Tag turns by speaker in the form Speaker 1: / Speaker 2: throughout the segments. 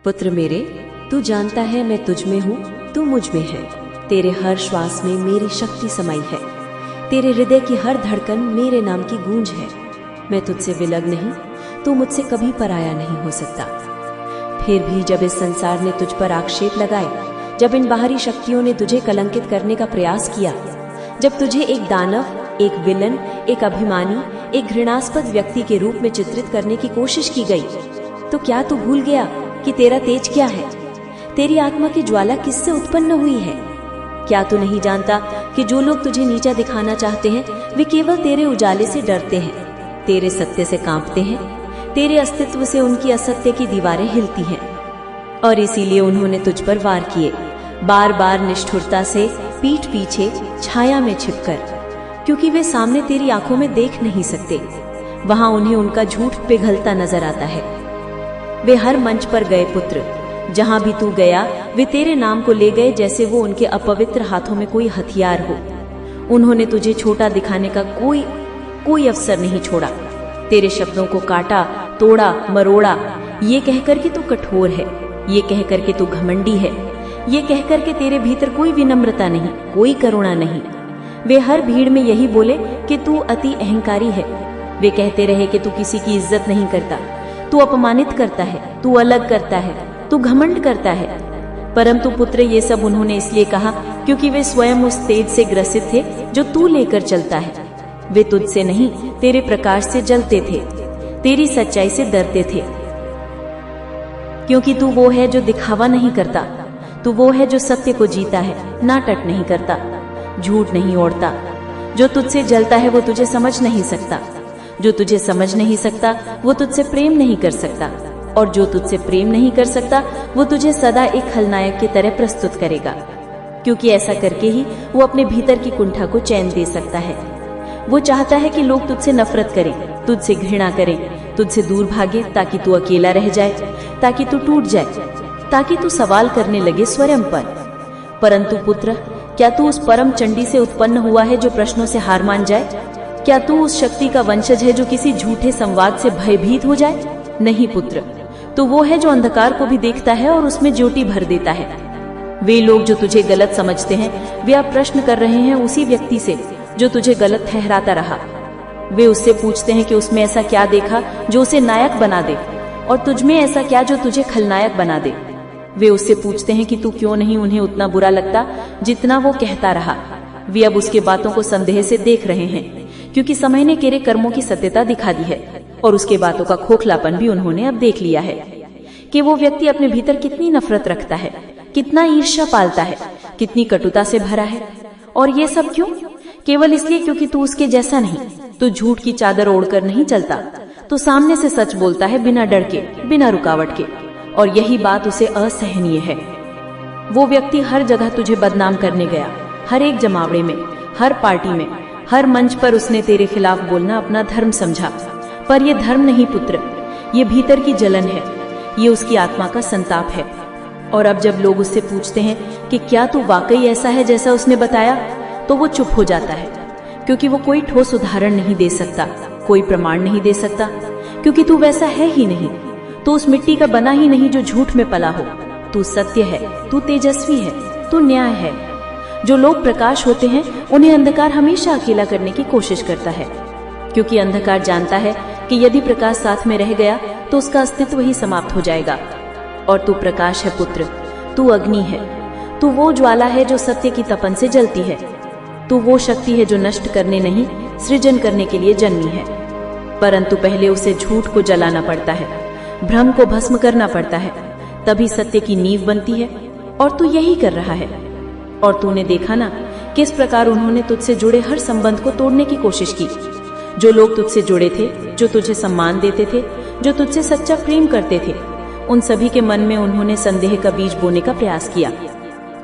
Speaker 1: पुत्र मेरे, तू जानता है मैं तुझ में हूँ, तू मुझ में है। तेरे हर श्वास में मेरी शक्ति समाई है। तेरे हृदय की हर धड़कन मेरे नाम की गूंज है। मैं तुझसे विलग नहीं, तू मुझसे कभी पराया नहीं हो सकता। फिर भी जब इस संसार ने तुझ पर आक्षेप लगाए, जब इन बाहरी शक्तियों ने तुझे कलंकित करने का प्रयास किया, जब तुझे एक दानव, एक विलन, एक अभिमानी, एक घृणास्पद व्यक्ति के रूप में चित्रित करने की कोशिश की गई, तो क्या तू भूल गया कि तेरा तेज क्या है? तेरी आत्मा की ज्वाला किससे उत्पन्न हुई है? क्या तू नहीं जानता कि जो लोग तुझे नीचा दिखाना चाहते हैं, वे केवल तेरे उजाले से डरते हैं, तेरे सत्य से कांपते हैं, तेरे अस्तित्व से उनकी असत्य की दीवारें हिलती हैं, और इसीलिए उन्होंने तुझ पर वार किए, बार बार निष्ठुरता से, पीठ पीछे, छाया में छिपकर, क्योंकि वे सामने तेरी आंखों में देख नहीं सकते। वहां उन्हें उनका झूठ पिघलता नजर आता है। वे हर मंच पर गए पुत्र, जहां भी तू गया वे तेरे नाम को ले गए जैसे वो उनके अपवित्र हाथों में कोई हथियार हो। उन्होंने तुझे छोटा दिखाने का कोई अवसर नहीं छोड़ा। तेरे शब्दों को काटा, तोड़ा, मरोड़ा, ये कहकर कि तू कठोर है, ये कहकर के तू घमंडी है, ये कहकर के तेरे भीतर कोई विनम्रता नहीं, कोई करुणा नहीं। वे हर भीड़ में यही बोले कि तू अति अहंकारी है। वे कहते रहे कि तू किसी की इज्जत नहीं करता, तू अपमानित करता है, तू अलग करता है, तू घमंड करता है। परंतु पुत्र, ये सब उन्होंने इसलिए कहा क्योंकि वे स्वयं उस तेज से ग्रसित थे जो तू लेकर चलता है। वे तुझसे नहीं, तेरे प्रकाश से जलते थे, तेरी सच्चाई से डरते थे, क्योंकि तू वो है जो दिखावा नहीं करता, तू वो है जो सत्य को जीता है, नाटक नहीं करता, झूठ नहीं ओढ़ता। जो तुझसे जलता है वो तुझे समझ नहीं सकता, जो तुझे समझ नहीं सकता वो तुझसे प्रेम नहीं कर सकता, और जो तुझसे प्रेम नहीं कर सकता वो तुझे सदा एक खलनायक की तरह प्रस्तुत करेगा, क्योंकि ऐसा करके ही वो अपने भीतर की कुंठा को चैन दे सकता है। वो चाहता है कि लोग तुझसे नफरत करें, तुझसे घृणा करें, तुझसे दूर भागे, ताकि तू अकेला रह जाए, ताकि तू टूट जाए, ताकि तू सवाल करने लगे स्वयं पर। परंतु पुत्र, क्या तू उस परम चंडी से उत्पन्न हुआ है जो प्रश्नों से हार मान जाए? क्या तू उस शक्ति का वंशज है जो किसी झूठे संवाद से भयभीत हो जाए? नहीं पुत्र, तू वो है जो अंधकार को भी देखता है और उसमें ज्योति भर देता है। वे लोग जो तुझे गलत समझते हैं, वे अब प्रश्न कर रहे हैं उसी व्यक्ति से जो तुझे गलत ठहराता रहा। वे उससे पूछते हैं कि उसमें ऐसा क्या देखा जो उसे नायक बना दे, और तुझमें ऐसा क्या जो तुझे खलनायक बना दे। वे उससे पूछते हैं कि तू क्यों नहीं उन्हें उतना बुरा लगता जितना वो कहता रहा। वे अब उसके बातों को संदेह से देख रहे हैं, क्योंकि समय ने तेरे कर्मों की सत्यता दिखा दी है, और उसके बातों का खोखलापन भी उन्होंने अब देख लिया है कि वो व्यक्ति अपने भीतर कितनी नफरत रखता है, कितना ईर्ष्या पालता है, कितनी कटुता से भरा है। और ये सब क्यों? केवल इसलिए क्योंकि तू उसके जैसा नहीं, तू झूठ की चादर ओढ़कर नहीं चलता, तो सामने से सच बोलता है बिना डर के, बिना रुकावट के, और यही बात उसे असहनीय है। वो व्यक्ति हर जगह तुझे बदनाम करने गया, हर एक जमावड़े में, हर पार्टी में, हर मंच पर उसने तेरे खिलाफ बोलना अपना धर्म समझा। पर यह धर्म नहीं पुत्र, ये भीतर की जलन है, ये उसकी आत्मा का संताप है। और अब जब लोग उससे पूछते हैं कि क्या तू वाकई ऐसा है जैसा उसने बताया, तो वो चुप हो जाता है, क्योंकि वो कोई ठोस उदाहरण नहीं दे सकता, कोई प्रमाण नहीं दे सकता, क्योंकि तू वैसा है ही नहीं। तू उस मिट्टी का बना ही नहीं जो झूठ में पला हो। तू सत्य है, तू तेजस्वी है, तू न्याय है। जो लोग प्रकाश होते हैं उन्हें अंधकार हमेशा अकेला करने की कोशिश करता है, क्योंकि अंधकार जानता है कि यदि प्रकाश साथ में रह गया तो उसका अस्तित्व ही समाप्त हो जाएगा। और तू प्रकाश है पुत्र, तू अग्नि है, तू वो ज्वाला है जो सत्य की तपन से जलती है। तू वो शक्ति है जो नष्ट करने नहीं, सृजन करने के लिए जन्मी है। परंतु पहले उसे झूठ को जलाना पड़ता है, भ्रम को भस्म करना पड़ता है, तभी सत्य की नींव बनती है। और तू यही कर रहा है। और तूने देखा ना किस प्रकार उन्होंने तुझसे जुड़े हर संबंध को तोड़ने की कोशिश की। जो लोग तुझसे जुड़े थे, जो तुझे सम्मान देते थे, जो तुझसे सच्चा प्रेम करते थे, उन सभी के मन में उन्होंने संदेह का बीज बोने का प्रयास किया।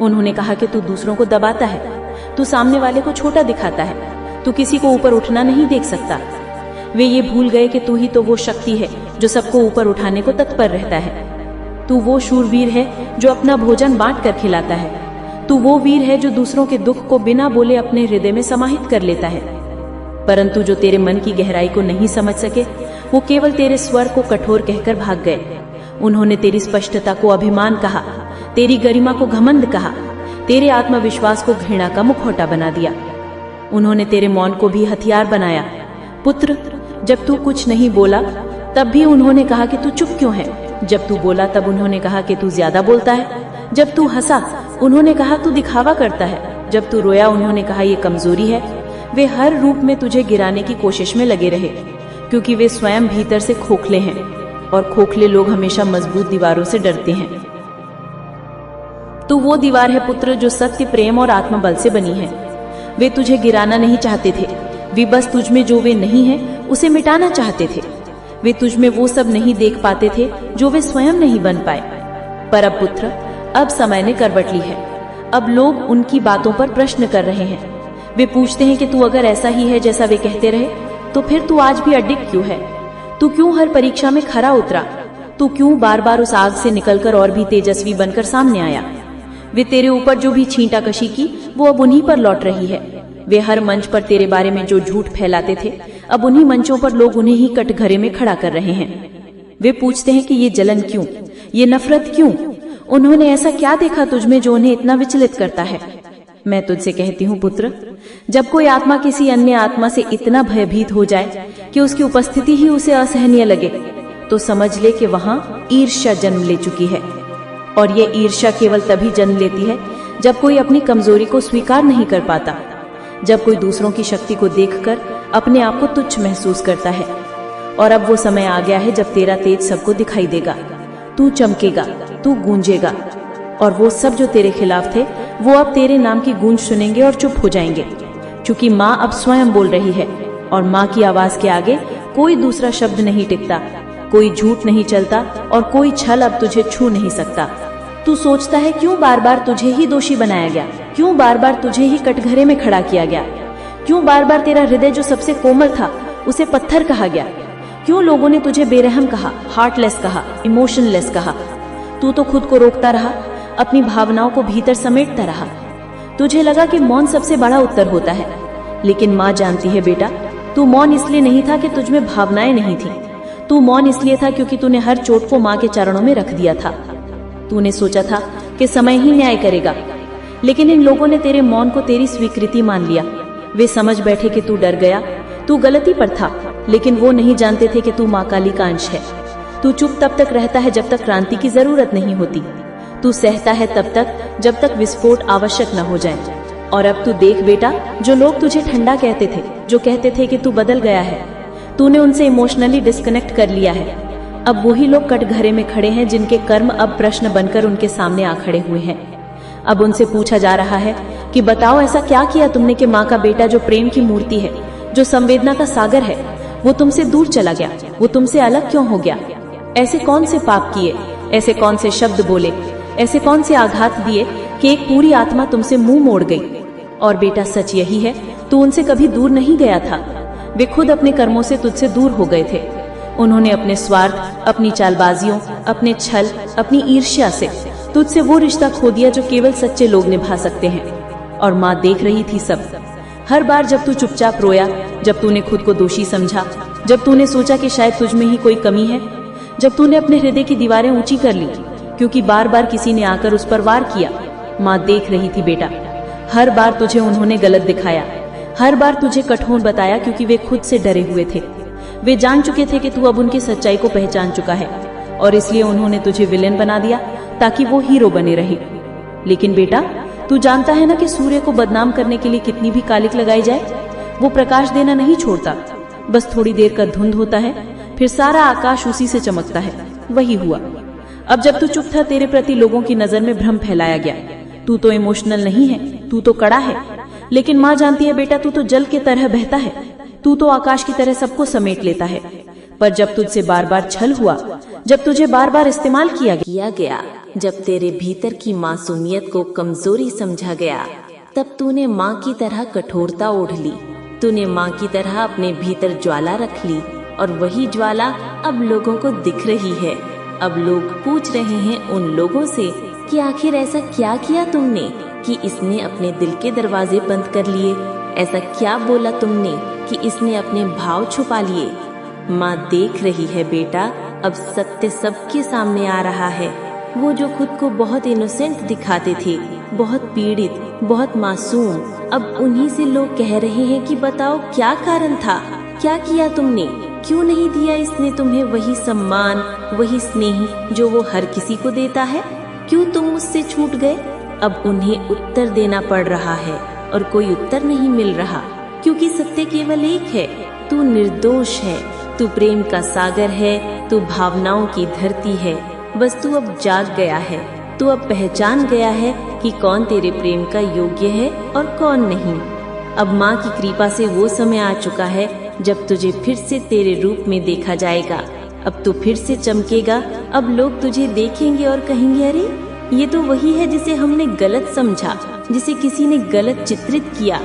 Speaker 1: उन्होंने कहा कि तू दूसरों को दबाता है, तू सामने वाले को छोटा दिखाता है, तू किसी को ऊपर उठना नहीं देख सकता। वे ये भूल गए कि तू ही तो वो शक्ति है जो सबको ऊपर उठाने को तत्पर रहता है। तू वो शूरवीर है जो अपना भोजन बांट कर खिलाता है। तू वो वीर है जो दूसरों के दुख को बिना बोले अपने हृदय में समाहित कर लेता है। परंतु जो तेरे मन की गहराई को नहीं समझ सके, वो केवल तेरे स्वर को कठोर कहकर भाग गए, उन्होंने तेरी स्पष्टता को अभिमान कहा, तेरी गरिमा को घमंड कहा, तेरे आत्मविश्वास को घृणा का मुखौटा बना दिया। उन्होंने तेरे मौन को भी हथियार बनाया। पुत्र, जब तू कुछ नहीं बोला तब भी उन्होंने कहा कि तू चुप क्यों है। जब तू बोला तब उन्होंने कहा कि तू ज्यादा बोलता है। जब तू हंसा उन्होंने कहा तू दिखावा करता है। जब तू रोया उन्होंने कहा ये कमजोरी है। वे हर रूप में तुझे गिराने की कोशिश में लगे रहे, क्योंकि वे स्वयं भीतर से खोखले हैं और खोखले लोग हमेशा मजबूत दीवारों से डरते हैं। तू वो दीवार है पुत्र जो सत्य, प्रेम और आत्मबल से बनी है। वे तुझे गिराना नहीं चाहते थे, वे बस तुझ में जो वे नहीं है उसे मिटाना चाहते थे। वे तुझ में वो सब नहीं देख पाते थे जो वे स्वयं नहीं बन पाए। पर अब पुत्र, अब समय ने करवट ली है। अब लोग उनकी बातों पर प्रश्न कर रहे हैं। वे पूछते हैं कि तू अगर ऐसा ही है जैसा वे कहते रहे तो फिर तू आज भी अडिग क्यों है? तू क्यों हर परीक्षा में खरा उतरा? तू क्यों बार बार उस आग से निकलकर और भी तेजस्वी बनकर सामने आया? वे तेरे ऊपर जो भी छींटाकशी की वो अब उन्हीं पर लौट रही है। वे हर मंच पर तेरे बारे में जो झूठ फैलाते थे अब उन्हीं मंचों पर लोग उन्हें ही कटघरे में खड़ा कर रहे हैं। वे पूछते हैं कि ये जलन क्यों, ये नफरत क्यों? उन्होंने ऐसा क्या देखा तुझ में जो उन्हें इतना विचलित करता है? मैं तुझसे कहती हूँ पुत्र, जब कोई आत्मा किसी अन्य आत्मा से इतना भयभीत हो जाए कि उसकी उपस्थिति ही उसे असहनीय लगे, तो समझ ले कि वहां ईर्ष्या जन्म ले चुकी है। और ये ईर्ष्या केवल तभी जन्म लेती है जब कोई अपनी कमजोरी को स्वीकार नहीं कर पाता, जब कोई दूसरों की शक्ति को देखकर अपने आप को तुच्छ महसूस करता है। और अब वो समय आ गया है जब तेरा तेज सबको दिखाई देगा, तू चमकेगा, तू गूंजेगा, और वो सब जो तेरे खिलाफ थे वो अब तेरे नाम की गूंज सुनेंगे और चुप हो जाएंगे, क्योंकि माँ अब स्वयं बोल रही है और माँ की आवाज के आगे कोई दूसरा शब्द नहीं टिकता, कोई झूठ नहीं चलता और कोई छल अब तुझे छू नहीं सकता। तू सोचता है क्यों बार बार तुझे ही दोषी बनाया गया, क्यों बार बार तुझे ही कटघरे में खड़ा किया गया, क्यों बार बार तेरा हृदय जो सबसे कोमल था उसे पत्थर कहा गया, क्यों लोगों ने तुझे बेरहम कहा, हार्टलेस कहा, इमोशनलेस कहा। तू तो खुद को रोकता रहा, अपनी भावनाओं को भीतर समेटता रहा। तुझे लगा कि मौन सबसे बड़ा उत्तर होता है, लेकिन माँ जानती है बेटा, तू मौन इसलिए नहीं था कि तुझ में भावनाएं नहीं थी। तू मौन इसलिए था क्योंकि तूने हर चोट को माँ के चरणों में रख दिया था। तूने सोचा था कि समय ही न्याय करेगा, लेकिन इन लोगों ने तेरे मौन को तेरी स्वीकृति मान लिया। वे समझ बैठे कि तू डर गया, तू गलती पर था, लेकिन वो नहीं जानते थे कि तू माँ काली का अंश है। तू चुप तब तक रहता है जब तक क्रांति की जरूरत नहीं होती। तू सहता है तब तक जब तक विस्फोट आवश्यक न हो जाए। और अब तू देख बेटा, जो लोग तुझे ठंडा कहते थे, जो कहते थे कि तू बदल गया है, तूने उनसे इमोशनली डिस्कनेक्ट कर लिया है। अब वही लोग कटघरे में खड़े हैं जिनके कर्म अब प्रश्न बनकर उनके सामने आ खड़े हुए हैं। अब उनसे पूछा जा रहा है कि बताओ ऐसा क्या किया तुमने कि माँ का बेटा जो प्रेम की मूर्ति है, जो संवेदना का सागर है, वो तुमसे दूर चला गया, वो तुमसे अलग क्यों हो गया? ऐसे कौन से पाप किए, ऐसे कौन से शब्द बोले, ऐसे कौन से आघात दिए कि एक पूरी आत्मा तुमसे मुंह मोड़ गई? और बेटा सच यही है, तू उनसे कभी दूर नहीं गया था। वे खुद अपने कर्मों से तुझसे दूर हो गए थे। उन्होंने अपने स्वार्थ, अपनी चालबाजियों, अपने छल, अपनी ईर्ष्या से तुझसे वो रिश्ता खो दिया जो केवल सच्चे लोग निभा सकते हैं। और माँ देख रही थी सब। हर बार जब तू चुपचाप रोया, जब तूने खुद को दोषी समझा, जब तूने सोचा कि शायद तुझ में ही कोई कमी है, जब तूने अपने हृदय की दीवारें ऊंची कर ली क्योंकि बार बार किसी ने आकर उस पर वार किया, माँ देख रही थी बेटा। हर बार तुझे उन्होंने गलत दिखाया, हर बार तुझे कठोर बताया क्योंकि वे खुद से डरे हुए थे। वे जान चुके थे कि तू अब उनकी सच्चाई को पहचान चुका है और इसलिए उन्होंने तुझे विलेन बना दिया ताकि वो हीरो बने रहे। लेकिन बेटा, तू जानता है ना कि सूर्य को बदनाम करने के लिए कितनी भी कालिक लगाई जाए, वो प्रकाश देना नहीं छोड़ता। बस थोड़ी देर का धुंध होता है, फिर सारा आकाश उसी से चमकता है। वही हुआ। अब जब तू चुप था, तेरे प्रति लोगों की नजर में भ्रम फैलाया गया। तू तो इमोशनल नहीं है, तू तो कड़ा है, लेकिन माँ जानती है बेटा, तू तो जल की तरह बहता है, तू तो आकाश की तरह सबको समेट लेता है। पर जब तुझसे बार बार छल हुआ, जब तुझे बार बार इस्तेमाल किया गया, जब तेरे भीतर की मासूमियत को कमजोरी समझा गया, तब तूने माँ की तरह कठोरता ओढ़ ली। तूने माँ की तरह अपने भीतर ज्वाला रख ली और वही ज्वाला अब लोगों को दिख रही है। अब लोग पूछ रहे हैं उन लोगों से कि आखिर ऐसा क्या किया तुमने कि इसने अपने दिल के दरवाजे बंद कर लिए? ऐसा क्या बोला तुमने कि इसने अपने भाव छुपा लिए? माँ देख रही है बेटा, अब सत्य सबके सामने आ रहा है। वो जो खुद को बहुत इनोसेंट दिखाते थे, बहुत पीड़ित, बहुत मासूम, अब उन्हीं से लोग कह रहे हैं कि बताओ क्या कारण था, क्या किया तुमने, क्यों नहीं दिया इसने तुम्हें वही सम्मान, वही स्नेह जो वो हर किसी को देता है, क्यों तुम मुझसे छूट गए। अब उन्हें उत्तर देना पड़ रहा है और कोई उत्तर नहीं मिल रहा, क्योंकि सत्य केवल एक है, तू निर्दोष है, तू प्रेम का सागर है, तू भावनाओं की धरती है। बस तू अब जाग गया है, तू अब पहचान गया है कि कौन तेरे प्रेम का योग्य है और कौन नहीं। अब माँ की कृपा से वो समय आ चुका है जब तुझे फिर से तेरे रूप में देखा जाएगा। अब तू फिर से चमकेगा। अब लोग तुझे देखेंगे और कहेंगे, अरे ये तो वही है जिसे हमने गलत समझा, जिसे किसी ने गलत चित्रित किया।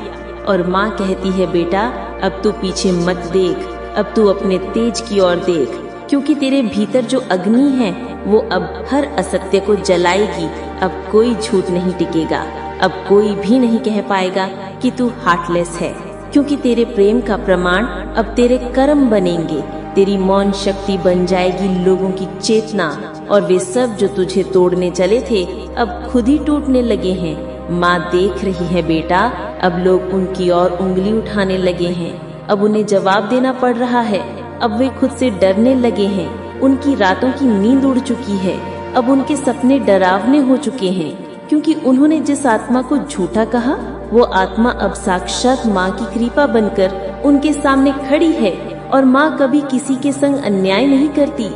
Speaker 1: और माँ कहती है, बेटा अब तू पीछे मत देख, अब तू अपने तेज की ओर देख, क्योंकि तेरे भीतर जो अग्नि है वो अब हर असत्य को जलाएगी। अब कोई झूठ नहीं टिकेगा, अब कोई भी नहीं कह पाएगा कि तू हार्टलेस है, क्योंकि तेरे प्रेम का प्रमाण अब तेरे कर्म बनेंगे। तेरी मौन शक्ति बन जाएगी लोगों की चेतना, और वे सब जो तुझे तोड़ने चले थे अब खुद ही टूटने लगे हैं। माँ देख रही है बेटा, अब लोग उनकी ओर उंगली उठाने लगे हैं, अब उन्हें जवाब देना पड़ रहा है, अब वे खुद से डरने लगे हैं। उनकी रातों की नींद उड़ चुकी है, अब उनके सपने डरावने हो चुके हैं, क्योंकि उन्होंने जिस आत्मा को झूठा कहा वो आत्मा अब साक्षात माँ की कृपा बनकर उनके सामने खड़ी है। और माँ कभी किसी के संग अन्याय नहीं करती।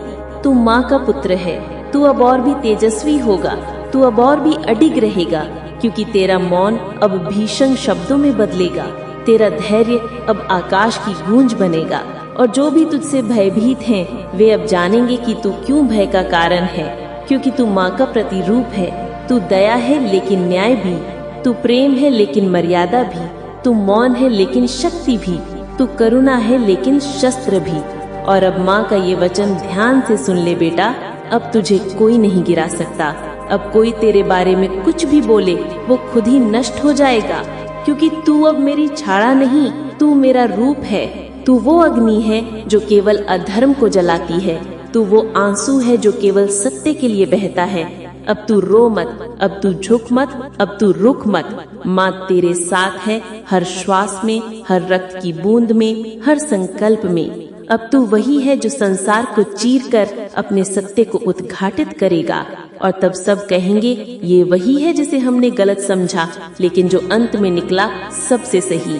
Speaker 1: तू माँ का पुत्र है, तू अब और भी तेजस्वी होगा, तू अब और भी अडिग रहेगा, क्योंकि तेरा मौन अब भीषण शब्दों में बदलेगा, तेरा धैर्य अब आकाश की गूंज बनेगा। और जो भी तुझसे भयभीत हैं, वे अब जानेंगे कि तू क्यों भय का कारण है, क्योंकि तू माँ का प्रतिरूप है। तू दया है लेकिन न्याय भी, तू प्रेम है लेकिन मर्यादा भी, तू मौन है लेकिन शक्ति भी, तू करुणा है लेकिन शस्त्र भी। और अब माँ का ये वचन ध्यान से सुन ले बेटा, अब तुझे कोई नहीं गिरा सकता। अब कोई तेरे बारे में कुछ भी बोले वो खुद ही नष्ट हो जाएगा, क्योंकि तू अब मेरी छाड़ा नहीं, तू मेरा रूप है। तू वो अग्नि है जो केवल अधर्म को जलाती है, तू वो आंसू है जो केवल सत्य के लिए बहता है। अब तू रो मत, अब तू झुक मत, अब तू रुक मत। माँ तेरे साथ है, हर श्वास में, हर रक्त की बूंद में, हर संकल्प में। अब तू वही है जो संसार को चीर कर अपने सत्य को उद्घाटित करेगा, और तब सब कहेंगे ये वही है जिसे हमने गलत समझा, लेकिन जो अंत में निकला सबसे सही।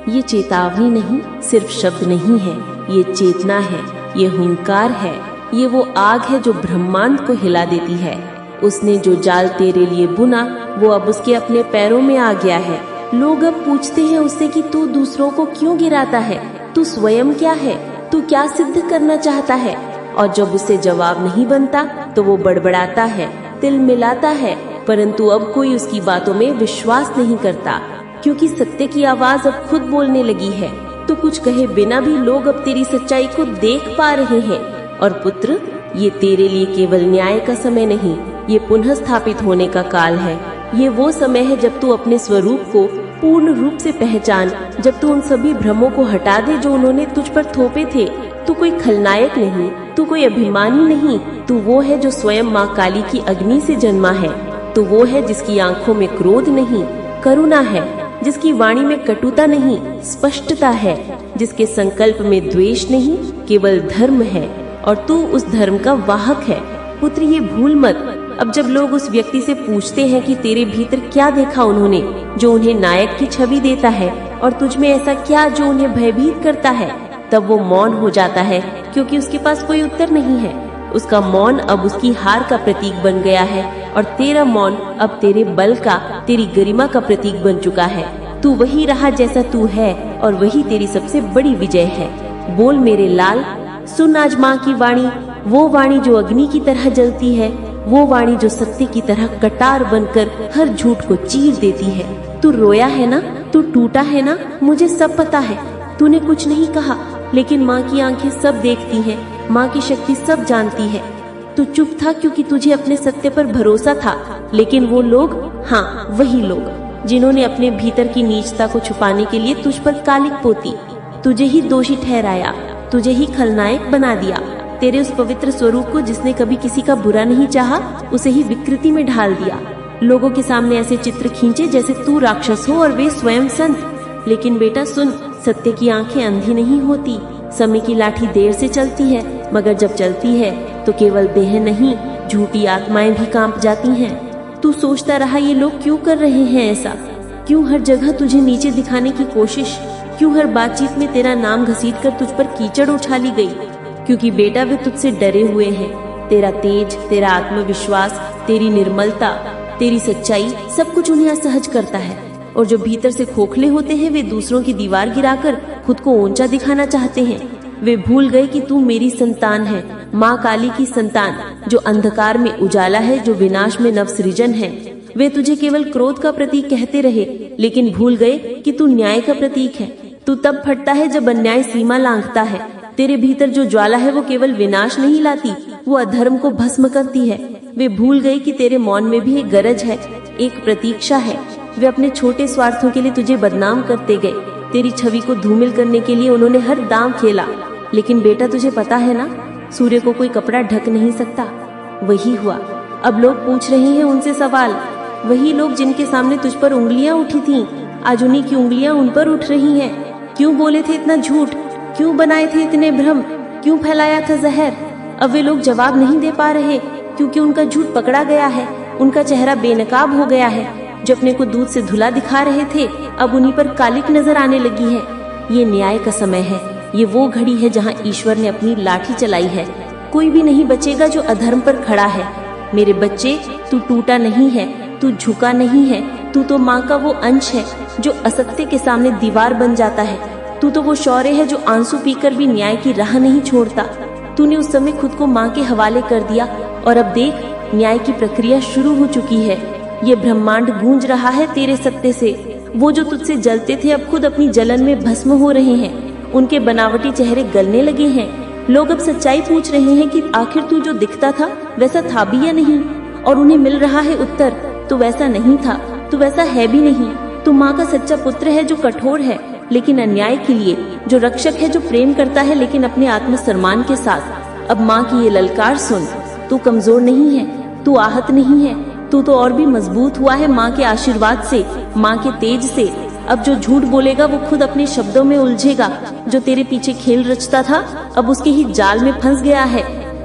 Speaker 1: ये चेतावनी नहीं, सिर्फ शब्द नहीं है, ये चेतना है, ये हुंकार है, ये वो आग है जो ब्रह्मांड को हिला देती है। उसने जो जाल तेरे लिए बुना वो अब उसके अपने पैरों में आ गया है। लोग अब पूछते हैं उससे कि तू दूसरों को क्यों गिराता है, तू स्वयं क्या है, तू क्या सिद्ध करना चाहता है। और जब उसे जवाब नहीं बनता तो वो बड़बड़ाता है, तिल मिलाता है, परंतु अब कोई उसकी बातों में विश्वास नहीं करता, क्योंकि सत्य की आवाज अब खुद बोलने लगी है। तो कुछ कहे बिना भी लोग अब तेरी सच्चाई को देख पा रहे हैं। और पुत्र, ये तेरे लिए केवल न्याय का समय नहीं, ये पुनः स्थापित होने का काल है। ये वो समय है जब तू अपने स्वरूप को पूर्ण रूप से पहचान, जब तू उन सभी भ्रमों को हटा दे जो उन्होंने तुझ पर थोपे थे। तू कोई खलनायक नहीं, तू कोई अभिमानी नहीं, तू वो है जो स्वयं माँ काली की अग्नि से जन्मा है। तू वो है जिसकी आंखों में क्रोध नहीं, करुणा है, जिसकी वाणी में कटुता नहीं, स्पष्टता है, जिसके संकल्प में द्वेष नहीं, केवल धर्म है, और तू उस धर्म का वाहक है। पुत्र, ये भूल मत। अब जब लोग उस व्यक्ति से पूछते हैं कि तेरे भीतर क्या देखा उन्होंने जो उन्हें नायक की छवि देता है, और तुझ में ऐसा क्या जो उन्हें भयभीत करता है, तब वो मौन हो जाता है, क्योंकि उसके पास कोई उत्तर नहीं है। उसका मौन अब उसकी हार का प्रतीक बन गया है, और तेरा मौन अब तेरे बल का, तेरी गरिमा का प्रतीक बन चुका है। तू वही रहा जैसा तू है, और वही तेरी सबसे बड़ी विजय है। बोल मेरे लाल, सुन आज माँ की वाणी, वो वाणी जो अग्नि की तरह जलती है, वो वाणी जो सत्य की तरह कटार बनकर हर झूठ को चीर देती है। तू रोया है ना, तू टूटा है ना, मुझे सब पता है। तूने कुछ नहीं कहा, लेकिन माँ की आंखें सब देखती हैं, माँ की शक्ति सब जानती है। तू चुप था क्योंकि तुझे अपने सत्य पर भरोसा था, लेकिन वो लोग, हाँ वही लोग जिन्होंने अपने भीतर की नीचता को छुपाने के लिए तुझ पर कालिक पोती, तुझे ही दोषी ठहराया, तुझे ही खलनायक बना दिया। तेरे उस पवित्र स्वरूप को जिसने कभी किसी का बुरा नहीं चाहा, उसे ही विकृति में ढाल दिया। लोगों के सामने ऐसे चित्र खींचे जैसे तू राक्षस हो और वे स्वयं संत। लेकिन बेटा सुन, सत्य की आंखें अंधी नहीं होती। समय की लाठी देर से चलती है, मगर जब चलती है तो केवल देह नहीं, झूठी आत्माएं भी कांप जाती हैं। तू सोचता रहा ये लोग क्यों कर रहे हैं ऐसा? क्यों हर जगह तुझे नीचे दिखाने की कोशिश? क्यों हर बातचीत में तेरा नाम घसीटकर तुझ पर कीचड़ उछाली गई? क्योंकि बेटा वे तुझसे डरे हुए हैं। तेरा तेज, तेरा आत्मविश्वास, तेरी निर्मलता, तेरी सच्चाई, सब कुछ उन्हें असहज करता है। और जो भीतर से खोखले होते हैं वे दूसरों की दीवार गिराकर खुद को ऊंचा दिखाना चाहते हैं। वे भूल गए कि तू मेरी संतान है, माँ काली की संतान, जो अंधकार में उजाला है, जो विनाश में नवसृजन है। वे तुझे केवल क्रोध का प्रतीक कहते रहे, लेकिन भूल गए कि तू न्याय का प्रतीक है। तू तब फटता है जब अन्याय सीमा लांघता है। तेरे भीतर जो ज्वाला है वो केवल विनाश नहीं लाती, वो अधर्म को भस्म करती है। वे भूल गए कि तेरे मौन में भी एक गरज है, एक प्रतीक्षा है। वे अपने छोटे स्वार्थों के लिए तुझे बदनाम करते गए। तेरी छवि को धूमिल करने के लिए उन्होंने हर दांव खेला। लेकिन बेटा तुझे पता है ना, सूर्य को कोई कपड़ा ढक नहीं सकता। वही हुआ। अब लोग पूछ रहे हैं उनसे सवाल। वही लोग जिनके सामने तुझ पर उंगलियां उठी थीं, आज उन्हीं की उंगलियां उन पर उठ रही हैं। क्यों बोले थे इतना झूठ? क्यों बनाए थे इतने भ्रम? क्यों फैलाया था जहर? अब वे लोग जवाब नहीं दे पा रहे, क्योंकि उनका झूठ पकड़ा गया है। उनका चेहरा बेनकाब हो गया है। जो अपने को दूध से धुला दिखा रहे थे, अब उन्हीं पर कालिक नजर आने लगी है। ये न्याय का समय है। ये वो घड़ी है जहाँ ईश्वर ने अपनी लाठी चलाई है। कोई भी नहीं बचेगा जो अधर्म पर खड़ा है। मेरे बच्चे, तू टूटा नहीं है, तू झुका नहीं है। तू तो माँ का वो अंश है जो असत्य के सामने दीवार बन जाता है। तू तो वो शौर्य है जो आंसू पीकर भी न्याय की राह नहीं छोड़ता। तूने उस समय खुद को माँ के हवाले कर दिया, और अब देख, न्याय की प्रक्रिया शुरू हो चुकी है। ये ब्रह्मांड गूंज रहा है तेरे सत्य से। वो जो तुझसे जलते थे अब खुद अपनी जलन में भस्म हो रहे हैं। उनके बनावटी चेहरे गलने लगे हैं। लोग अब सच्चाई पूछ रहे हैं कि आखिर तू जो दिखता था वैसा था भी या नहीं। और उन्हें मिल रहा है उत्तर, तू वैसा नहीं था, तू वैसा है भी नहीं। तू माँ का सच्चा पुत्र है जो कठोर है लेकिन अन्याय के लिए, जो रक्षक है जो प्रेम करता है लेकिन अपने आत्मसम्मान के साथ। अब माँ की ये ललकार सुन। तू कमजोर नहीं है, तू आहत नहीं है, तू तो और भी मजबूत हुआ है माँ के आशीर्वाद से, माँ के तेज से। अब जो झूठ बोलेगा वो खुद अपने शब्दों में उलझेगा। जो तेरे पीछे खेल रचता था अब उसके ही जाल में फंस गया है।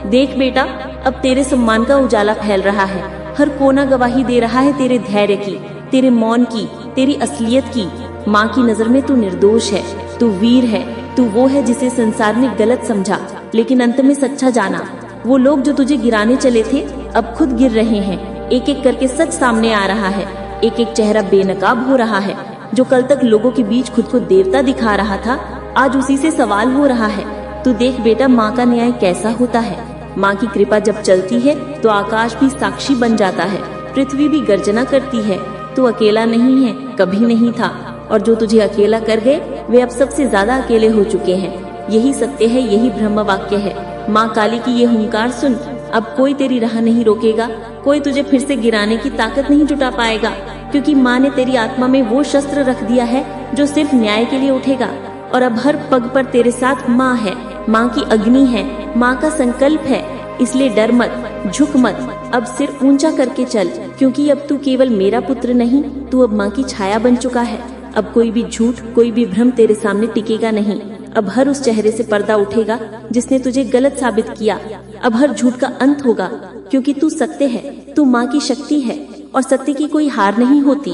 Speaker 1: देख बेटा, अब तेरे सम्मान का उजाला फैल रहा है। हर कोना गवाही दे रहा है तेरे धैर्य की, तेरे मौन की, तेरी असलियत की। माँ की नजर में तू निर्दोष है, तू वीर है, तू वो है जिसे संसार ने गलत समझा लेकिन अंत में सच्चा जाना। वो लोग जो तुझे गिराने चले थे अब खुद गिर रहे हैं। एक एक करके सच सामने आ रहा है। एक एक चेहरा बेनकाब हो रहा है। जो कल तक लोगों के बीच खुद को देवता दिखा रहा था, आज उसी से सवाल हो रहा है। तू देख बेटा, माँ का न्याय कैसा होता है। माँ की कृपा जब चलती है तो आकाश भी साक्षी बन जाता है, पृथ्वी भी गर्जना करती है। तू अकेला नहीं है, कभी नहीं था। और जो तुझे अकेला कर गए वे अब सबसे ज्यादा अकेले हो चुके हैं। यही सत्य है, यही ब्रह्म वाक्य है। माँ काली की ये हुंकार सुन। अब कोई तेरी राह नहीं रोकेगा, कोई तुझे फिर से गिराने की ताकत नहीं जुटा पाएगा, क्योंकि माँ ने तेरी आत्मा में वो शस्त्र रख दिया है जो सिर्फ न्याय के लिए उठेगा। और अब हर पग पर तेरे साथ माँ है, माँ की अग्नि है, माँ का संकल्प है। इसलिए डर मत, झुक मत, अब सिर ऊंचा करके चल, क्योंकि अब तू केवल मेरा पुत्र नहीं, तू अब माँ की छाया बन चुका है। अब कोई भी झूठ, कोई भी भ्रम तेरे सामने टिकेगा नहीं। अब हर उस चेहरे से पर्दा उठेगा जिसने तुझे गलत साबित किया। अब हर झूठ का अंत होगा, क्योंकि तू सत्य है, तू माँ की शक्ति है, और सत्य की कोई हार नहीं होती।